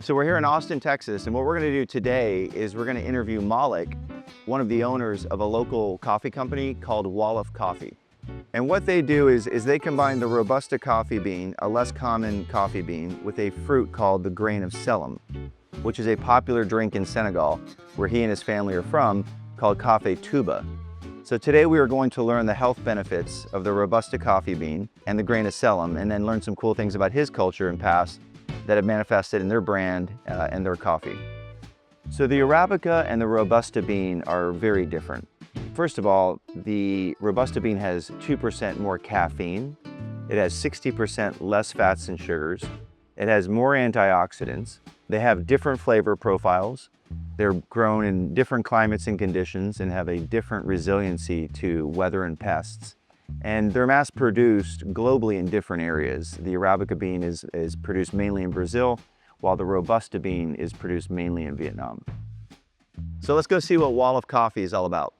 So we're here in Austin, Texas, and what we're going to do today is we're going to interview Malick, one of the owners of a local coffee company called Wollof Coffee. And what they do is they combine the robusta coffee bean, a less common coffee bean, with a fruit called the Grain of Selim, which is a popular drink in Senegal, where he and his family are from, called Café Touba. So today we are going to learn the health benefits of the robusta coffee bean and the Grain of Selim, and then learn some cool things about his culture and past that have manifested in their brand and their coffee. So the Arabica and the robusta bean are very different. First of all, the robusta bean has 2% more caffeine. It has 60% less fats and sugars. It has more antioxidants. They have different flavor profiles. They're grown in different climates and conditions and have a different resiliency to weather and pests. And they're mass produced globally in different areas. The Arabica bean is produced mainly in Brazil, while the robusta bean is produced mainly in Vietnam. So let's go see what Wollof Coffee is all about.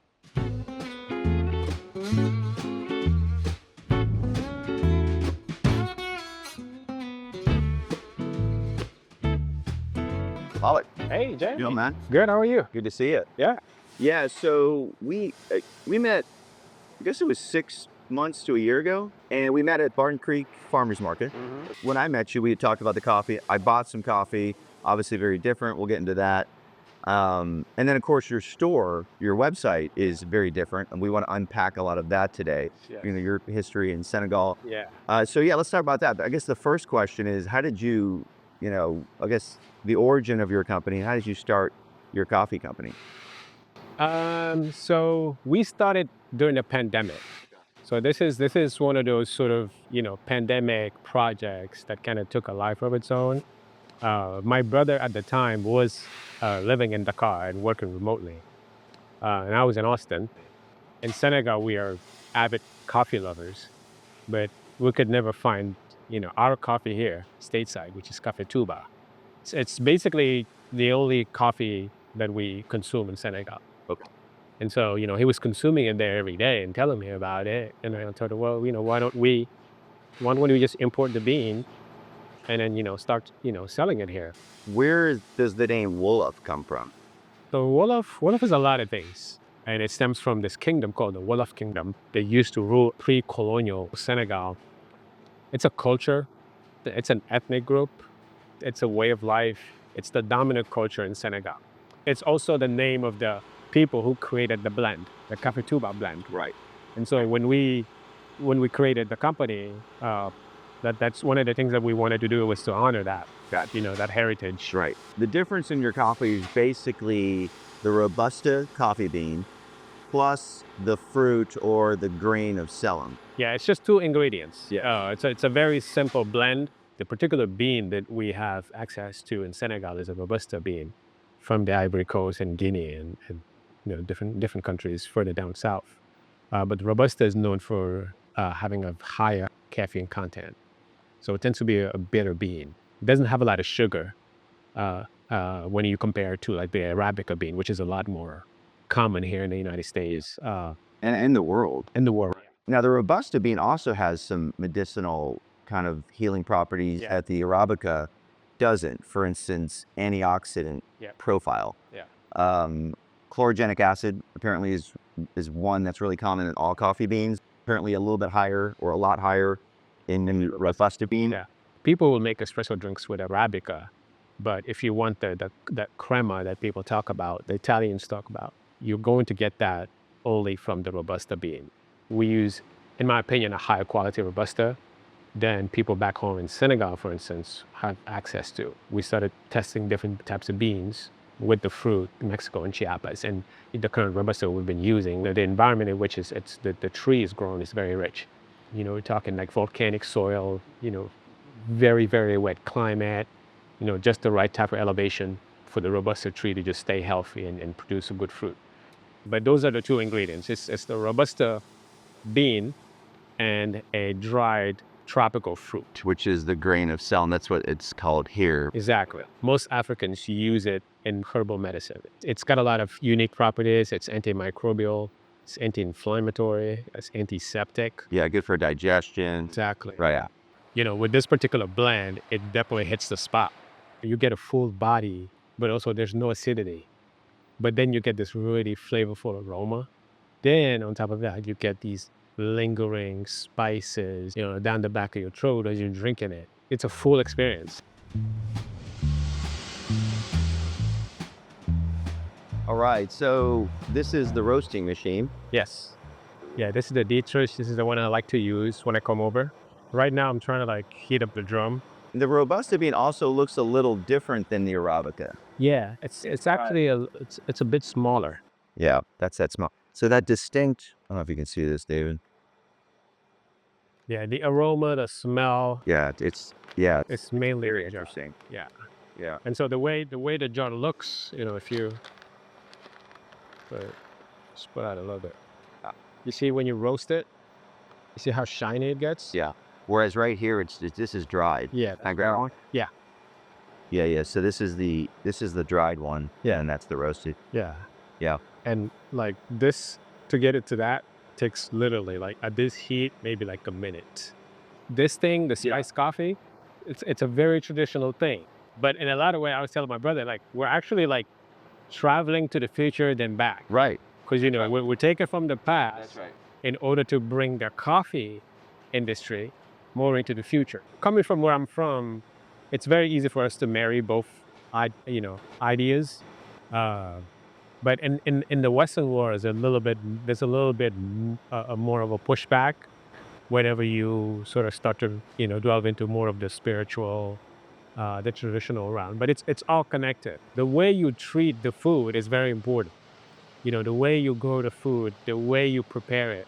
Malick. Hey, Jamie. Yo, man. Good, how are you? Good to see you. Yeah. Yeah, so we met, I guess it was 6 months to a year ago, and we met at Barton Creek Farmers Market. When I met you, we had talked about the coffee. I bought some coffee, obviously very different. We'll get into that. And then, of course, your store, your website is very different, and we want to unpack a lot of that today. Yeah. You know, your history in Senegal. Yeah. So yeah, let's talk about that. I guess the first question is, how did you, I guess the origin of your company, how did you start your coffee company? So we started during the pandemic. So this is one of those sort of, pandemic projects that kind of took a life of its own. My brother at the time was living in Dakar and working remotely. And I was in Austin. In Senegal, we are avid coffee lovers, but we could never find, our coffee here, stateside, which is Café Touba. It's basically the only coffee that we consume in Senegal. Okay. And so, he was consuming it there every day and telling me about it. And I told him, well, why don't we just import the bean and then, start, selling it here. Where does the name Wollof come from? So Wolof is a lot of things. And it stems from this kingdom called the Wolof Kingdom. They used to rule pre-colonial Senegal. It's a culture. It's an ethnic group. It's a way of life. It's the dominant culture in Senegal. It's also the name of the people who created the blend, the Café Touba blend. Right. And so when we created the company, that's one of the things that we wanted to do was to honor that, that heritage. Right. The difference in your coffee is basically the robusta coffee bean plus the fruit or the grain of Selim. Yeah, it's just two ingredients. Yeah. It's a very simple blend. The particular bean that we have access to in Senegal is a robusta bean from the Ivory Coast and Guinea and different countries further down south. But robusta is known for having a higher caffeine content. So it tends to be a bitter bean. It doesn't have a lot of sugar when you compare it to like the Arabica bean, which is a lot more common here in the United States. And in the world. In the world. Now, the robusta bean also has some medicinal kind of healing properties that the Arabica doesn't. For instance, antioxidant profile. Yeah. Chlorogenic acid apparently is one that's really common in all coffee beans. Apparently a little bit higher or a lot higher in the robusta bean. Yeah. People will make espresso drinks with Arabica, but if you want that crema that people talk about, the Italians talk about, you're going to get that only from the robusta bean. We use, in my opinion, a higher quality robusta than people back home in Senegal, for instance, have access to. We started testing different types of beans with the fruit in Mexico and Chiapas, and the current robusta we've been using, the environment in which the tree is grown is very rich. We're talking like volcanic soil, very, very wet climate, just the right type of elevation for the robusta tree to just stay healthy and produce a good fruit. But those are the two ingredients. It's the robusta bean and a dried tropical fruit. Which is the grain of Selim. That's what it's called here. Exactly. Most Africans use it in herbal medicine. It's got a lot of unique properties. It's antimicrobial, it's anti-inflammatory, it's antiseptic. Yeah, good for digestion. Exactly. Right, yeah. With this particular blend, it definitely hits the spot. You get a full body, but also there's no acidity. But then you get this really flavorful aroma. Then on top of that, you get these lingering spices, down the back of your throat as you're drinking it. It's a full experience. All right, so this is the roasting machine. Yes. Yeah, this is the Dietrich. This is the one I like to use when I come over. Right now, I'm trying to heat up the drum. The Robusta bean also looks a little different than the Arabica. Yeah, it's actually it's a bit smaller. Yeah, that's that smell. So that distinct, I don't know if you can see this, David. Yeah, the aroma, the smell. Yeah, it's mainly very the jar. interesting. Yeah. Yeah. And so the way the jar looks, if you just put out a little bit. You see when you roast it, you see how shiny it gets? Yeah. Whereas right here, this is dried. Yeah. Can I grab one? Yeah. Yeah. So this is the dried one. Yeah, and that's the roasted. Yeah. Yeah. And this, to get it to that, takes literally at this heat, maybe a minute. This thing, the spiced coffee, it's a very traditional thing. But in a lot of ways, I was telling my brother, we're actually traveling to the future then back. Right. Because, we're taking from the past. That's right. In order to bring the coffee industry more into the future. Coming from where I'm from, it's very easy for us to marry both, ideas. But in the Western world, there's a little bit more of a pushback whenever you sort of start to delve into more of the spiritual, the traditional realm. But it's all connected. The way you treat the food is very important. The way you grow the food, the way you prepare it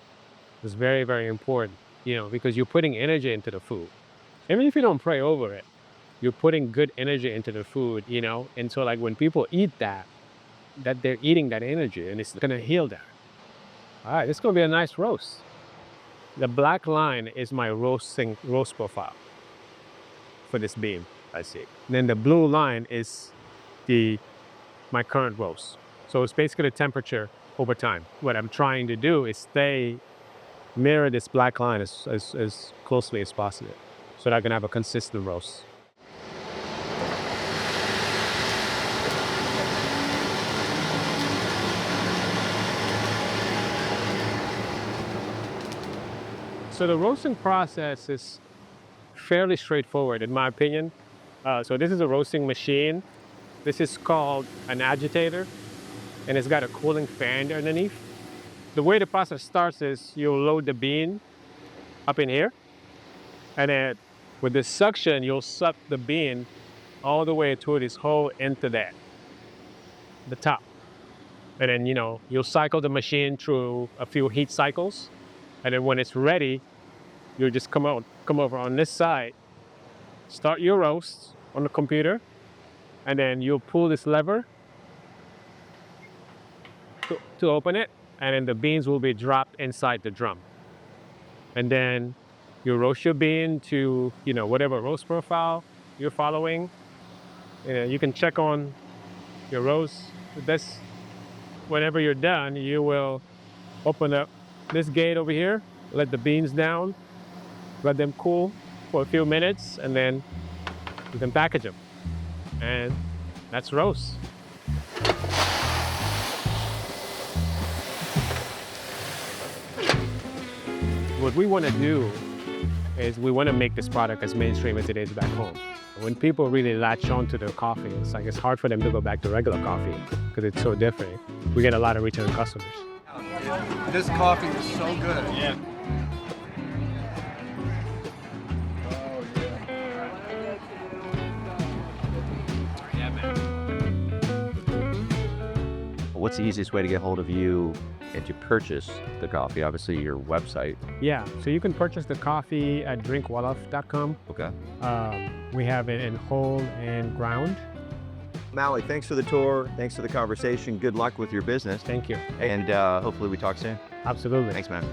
is very, very important. Because you're putting energy into the food. Even if you don't pray over it, you're putting good energy into the food. And so when people eat that they're eating that energy, and it's gonna heal that. All right, this is gonna be a nice roast. The black line is my roast profile for this bean. I see. Then the blue line is my current roast. So it's basically the temperature over time. What I'm trying to do is mirror this black line as closely as possible, so that I can have a consistent roast. So the roasting process is fairly straightforward, in my opinion. So this is a roasting machine. This is called an agitator, and it's got a cooling fan underneath. The way the process starts is you'll load the bean up in here, and then with the suction, you'll suck the bean all the way through this hole into the top. And then, you'll cycle the machine through a few heat cycles. And then when it's ready, you'll just come over on this side, start your roast on the computer, and then you'll pull this lever to open it, and then the beans will be dropped inside the drum. And then you roast your bean to, whatever roast profile you're following. You can check on your roast. Whenever you're done, you will open up this gate over here, let the beans down, let them cool for a few minutes, and then you can package them. And that's roast. What we want to do is we want to make this product as mainstream as it is back home. When people really latch on to their coffee, it's hard for them to go back to regular coffee because it's so different. We get a lot of return customers. This coffee is so good. Yeah. What's the easiest way to get hold of you and to purchase the coffee? Obviously, your website. Yeah, so you can purchase the coffee at drinkwolof.com. Okay. We have it in whole and ground. Malick, thanks for the tour. Thanks for the conversation. Good luck with your business. Thank you. And hopefully we talk soon. Absolutely. Thanks, man.